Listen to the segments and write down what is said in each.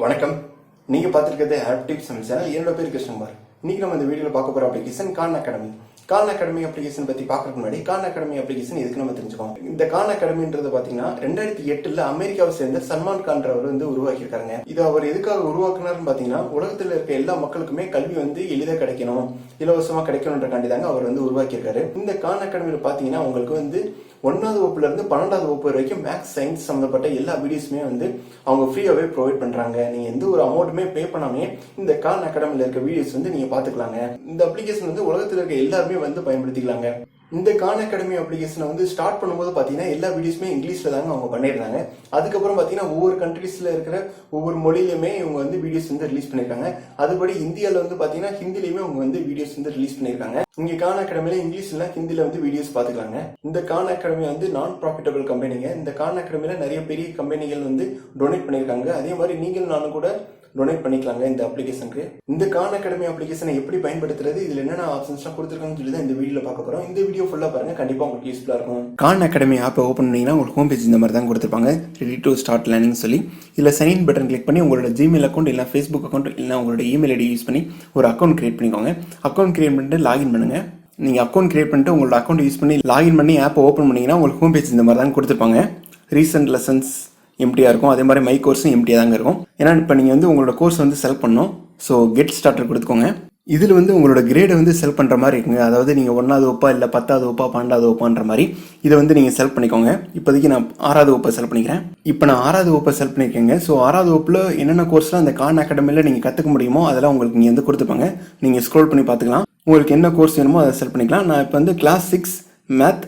வணக்கம். நீங்க பார்த்துருக்கிறது AppTipsTamil channel. என்னோட பேர் கிருஷ்ணகுமார். இன்னைக்கு நம்ம இந்த வீடியோவில் பார்க்க போற application Khan Academy. Khan Academy application பத்தி பார்க்கறதுக்கு முன்னாடி கான் அகாடமி அப்ளிகேஷன் எதுக்கு நம்ம தெரிஞ்சுக்கோம். இந்த கான் அகாடமின்றது பாத்தீங்கன்னா 2008 அமெரிக்காவை சேர்ந்த சல்மான் கான்றவர் உருவாக்கியிருக்காங்க. இது அவர் எதுக்காக உருவாக்குனாருன்னு பாத்தீங்கன்னா உலகத்துல இருக்க எல்லா மக்களுக்குமே கல்வி எளிதாக கிடைக்கணும், இலவசமா கிடைக்கணும்ன்றக்காண்டி தாங்க அவர் உருவாக்கியிருக்காரு. இந்த கான் அகாடமியில பாத்தீங்கன்னா உங்களுக்கு 1வது வகுப்புல இருந்து 12வது வகுப்பு வரைக்கும் மேக்ஸ் சயின்ஸ் சம்பந்தப்பட்ட எல்லா வீடியோஸுமே அவங்க ஃப்ரீயாவே ப்ரொவைட் பண்றாங்க. நீங்க எந்த ஒரு அமௌண்ட்டுமே பே பண்ணாமே இந்த கான் அகாடமில இருக்க வீடியோஸ் நீங்க பாத்துக்கலாங்க. இந்த அப்ளிகேஷன் உலகத்துல இருக்க எல்லாருமே பயன்படுத்திக்கலாங்க. இந்த கான் அகாடமி அப்ளிகேஷனை ஸ்டார்ட் பண்ணும்போது பாத்தீங்கன்னா எல்லா வீடியோஸுமே இங்கிலீஷ்ல தாங்க அவங்க பண்ணிருந்தாங்க. அதுக்கப்புறம் பாத்தீங்கன்னா ஒவ்வொரு கண்ட்ரீஸ்ல இருக்கிற ஒவ்வொரு மொழியிலுமே இவங்க வீடியோஸ் ரிலீஸ் பண்ணிருக்காங்க. அதுபடி இந்தியால பாத்தீங்கன்னா ஹிந்திலயுமே அவங்க வீடியோஸ் ரிலீஸ் பண்ணிருக்காங்க. இங்க கான் அகாடமில இங்கிலீஷ்ல ஹிந்தில வீடியோஸ் பாத்துக்கலாங்க. இந்த கான் அகாடமி நான் ப்ராஃபிட்டபிள் கம்பெனிங்க. இந்த கான் அகாடமில நிறைய பெரிய கம்பெனிகள் டொனேட் பண்ணிருக்காங்க. அதே மாதிரி நீங்கள் நானும் கூட டொனேட் பண்ணிக்கலாங்க இந்த அப்ளிகேஷனுக்கு. இந்த கான் அகாடமி அப்ளிகேஷனை எப்படி பயன்படுத்துறது, இதுல என்னென்ன ஆப்ஷன்ஸ்லாம் கொடுத்துருக்காங்கன்னு சொல்லி தான் இந்த வீடியோல பார்க்க போறோம். இந்த வீடியோ ஃபுல்லா பாருங்க, கண்டிப்பா உங்களுக்கு யூஸ்ஃபுல்லா இருக்கும். கான் அகாடமி ஆப்பை ஓப்பன் பண்ணீங்கன்னா உங்களுக்கு ஹோம் பேஜ் இந்த மாதிரி தான் கொடுத்துருப்பாங்க. ரெடி டு ஸ்டார்ட் லேர்னிங் சொல்லி இதுல சைன் பட்டன் கிளிக் பண்ணி உங்களோட ஜிமெயில் அக்கௌண்ட் இல்லை ஃபேஸ்புக் அக்கௌண்ட் இல்லை உங்களோட இமெயில் ஐடி யூஸ் பண்ணி ஒரு அக்கௌண்ட் கிரியேட் பண்ணிக்கோங்க. அக்கௌண்ட் கிரியேட் பண்ணிட்டு லாகின் பண்ணுங்க. நீங்க அக்கௌண்ட் கிரியேட் பண்ணிட்டு உங்களோட அக்கௌண்ட் யூஸ் பண்ணி லாகின் பண்ணி ஆப்பை ஓப்பன் பண்ணீங்கன்னா உங்களுக்கு ஹோம் பேஜ் இந்த மாதிரி தான் கொடுத்துருப்பாங்க. ரீசெண்ட் லெசன்ஸ் எம்டியா இருக்கும். அதே மாதிரி மை கோர்ஸும் எம்டியா தாங்க இருக்கும். ஏன்னா இப்போ நீங்கள் உங்களோட கோர்ஸ் செலக்ட் பண்ணணும். ஸோ கெட் ஸ்டார்டர் கொடுத்துக்கோங்க. இதில் உங்களோட கிரேடை செலக்ட் பண்ணுற மாதிரி இருக்குங்க. அதாவது நீங்கள் 1வது வகுப்பா இல்லை 10வது வகுப்பா 12வது வகுப்பான்ற மாதிரி இதை நீங்கள் செலக்ட் பண்ணிக்கோங்க. இப்போதைக்கு நான் 6வது வகுப்பை செலக்ட் பண்ணிக்கிறேன். இப்போ நான் 6வது வகுப்பை செலக்ட் பண்ணியிருக்கேங்க. ஸோ 6வது வகுப்பில் என்னென்ன கோர்ஸ்லாம் அந்த கான் அகாடமியில் நீங்கள் கற்றுக்க முடியுமோ அதெல்லாம் உங்களுக்கு இங்கே கொடுத்துருப்பாங்க. நீங்கள் ஸ்க்ரோல் பண்ணி பார்த்துக்கலாம். உங்களுக்கு என்ன கோர்ஸ் வேணுமோ அதை செலக்ட் பண்ணிக்கலாம். நான் இப்போ கிளாஸ் 6 மேத்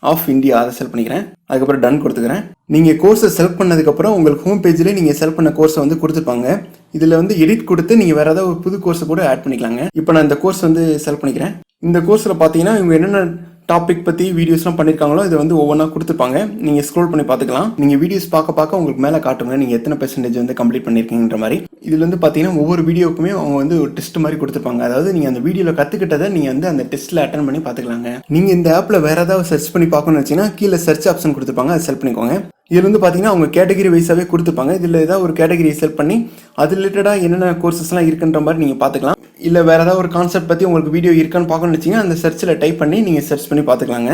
ஆஃப் இந்தியா அதை செலக்ட் பண்ணிக்கிறேன். அதுக்கப்புறம் டன் கொடுத்துக்கிறேன். நீங்கள் கோர்ஸை செலக்ட் பண்ணதுக்கப்புறம் உங்களுக்கு ஹோம் பேஜில் நீங்கள் செலக்ட் பண்ண கோர்ஸை கொடுத்துருப்பாங்க. இதில் எடிட் கொடுத்து நீங்கள் வேறு ஏதாவது ஒரு புது கோர்ஸை கூட ஆட் பண்ணிக்கலாங்க. இப்போ நான் இந்த கோர்ஸ் செலக்ட் பண்ணிக்கிறேன். இந்த கோர்ஸில் பார்த்தீங்கன்னா இவங்க என்னென்ன டாபிக் பற்றி வீடியோஸ்லாம் பண்ணியிருக்காங்களோ இதை ஒவ்வொன்றா கொடுத்துருப்பாங்க. நீங்கள் ஸ்க்ரோல் பண்ணி பார்த்துக்கலாம். நீங்கள் வீடியோஸ் பார்க்க உங்களுக்கு மேலே காட்டுங்க நீங்கள் எத்தனை பெர்சன்டேஜ் கம்ப்ளீட் பண்ணியிருக்கீங்கன்ற மாதிரி. இதில் பார்த்தீங்கன்னா ஒவ்வொரு வீடியோக்குமே அவங்க ஒரு டெஸ்ட் மாதிரி கொடுத்துருப்பாங்க. அதாவது நீங்கள் அந்த வீடியோவில் கற்றுக்கிட்டதை நீங்கள் அந்த டெஸ்ட்டில் அட்டன் பண்ணி பார்த்துக்கலாங்க. நீங்கள் இந்த ஆப்பில் வேறு ஏதாவது சர்ச் பண்ணி பார்க்கணும்னு வச்சிங்கன்னா கீழே சர்ச் ஆப்ஷன் கொடுத்துருப்பாங்க. அதை செலக்ட் பண்ணிக்கோங்க. இதில் பார்த்தீங்கன்னா அவங்க கேட்டகரி வைஸாகவே கொடுத்துருப்பாங்க. இதில் ஏதாவது ஒரு கேட்டகரியை செலக்ட் பண்ணி அது ரிலேட்டடாக என்னென்ன கோர்சஸ்லாம் இருக்குன்ற மாதிரி நீங்கள் பார்த்துக்கலாம். இல்லை வேறு ஏதாவது ஒரு கான்செப்ட் பற்றி உங்களுக்கு வீடியோ இருக்கான்னு பார்க்கணும்னு வச்சிங்கன்னா அந்த சர்ச்சில் டைப் பண்ணி நீங்கள் சர்ச் பண்ணி பார்த்துக்கலாங்க.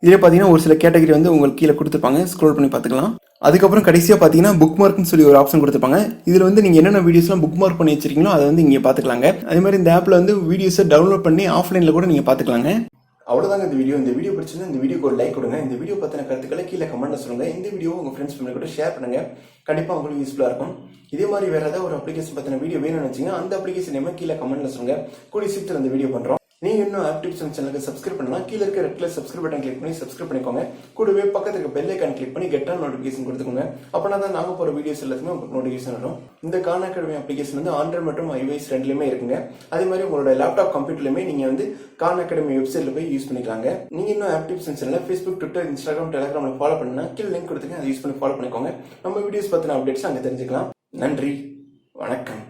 இதில் பார்த்தீங்கன்னா ஒரு சில கேட்டகரி உங்களுக்கு கீழே கொடுத்துருப்பாங்க. ஸ்க்ரோல் பண்ணி பார்த்துக்கலாம். அதுக்கப்புறம் கடைசியாக பார்த்தீங்கன்னா புக் மார்க்னு சொல்லி ஒரு ஆப்ஷன் கொடுத்துருப்பாங்க. இதில் நீங்கள் என்னென்ன வீடியோஸ்லாம் புக் மார்க் பண்ணி வச்சிருக்கீங்களோ அதை இங்கே பார்த்துக்கலாங்க. அதே மாதிரி இந்த ஆப்பில் வீடியோஸை டவுன்லோட் பண்ணி ஆஃப்லைனில் கூட நீங்கள் பார்த்துக்கலாங்க. அவ்வளோதாங்க இந்த வீடியோ பிடிச்சிருந்தா இந்த வீடியோக்கு ஒரு லைக் கொடுங்க. இந்த வீடியோ பற்றின கருத்துக்களை கீழே கமெண்ட்ல சொல்லுங்க. இந்த வீடியோ உங்கள் ஃப்ரெண்ட்ஸ் பண்ணி கூட ஷேர் பண்ணுங்க. கண்டிப்பாக உங்களுக்கு யூஸ்ஃபுல்லாக இருக்கும். இதே மாதிரி வேறு ஏதாவது ஒரு அப்ளிகேஷன் பற்றின வீடியோ வேணும்னு நினச்சிங்கன்னா அந்த அப்ளிகேஷன் கீழே கமெண்ட்ல சொல்லுங்க. கூடிய சீக்கிரம் அந்த வீடியோ பண்ணுறோம். நீங்க இன்னும் AppTipsTamil சேனலுக்கு சப்ஸ்கிரைப் பண்ணலாம். கீழே இருக்க red colour subscribe button click பண்ணி சப்ஸ்கிரைப் பண்ணிக்கோங்க. கூடவே பக்கத்துல இருக்க பெல் ஐகான் கிளிக் பண்ணி கெட் ஆல் நோட்டிஃபிகேஷன் கொடுத்துக்கோங்க. அப்பனா தான் நாங்க போற வீடியோஸ் எல்லாத்துமே உங்களுக்கு நோட்டிஃபிகேஷன் வரும். இந்த கான் அகாடமி அப்ளிகேஷன் Android மற்றும் iOS ரெண்டுலயுமே இருக்குங்க. அதே மாதிரி உங்களோட லேப்டாப் கம்ப்யூட்டர்லயுமே நீங்க கான் அகாடமி வெப்சைட்ல போய் யூஸ் பண்ணிக்கலாங்க. நீங்க இன்னும் AppTipsTamil சேனலை Facebook, Twitter, Instagram, Telegram follow பண்ணா கீழே லிங்க் கொடுத்துருக்கேன். அதை யூஸ் பண்ணி ஃபாலோ பண்ணிக்கோங்க. நம்ம வீடியோஸ் பத்தின அப்டேட்ஸ் அங்க தெரிஞ்சுக்கலாம். நன்றி, வணக்கம்.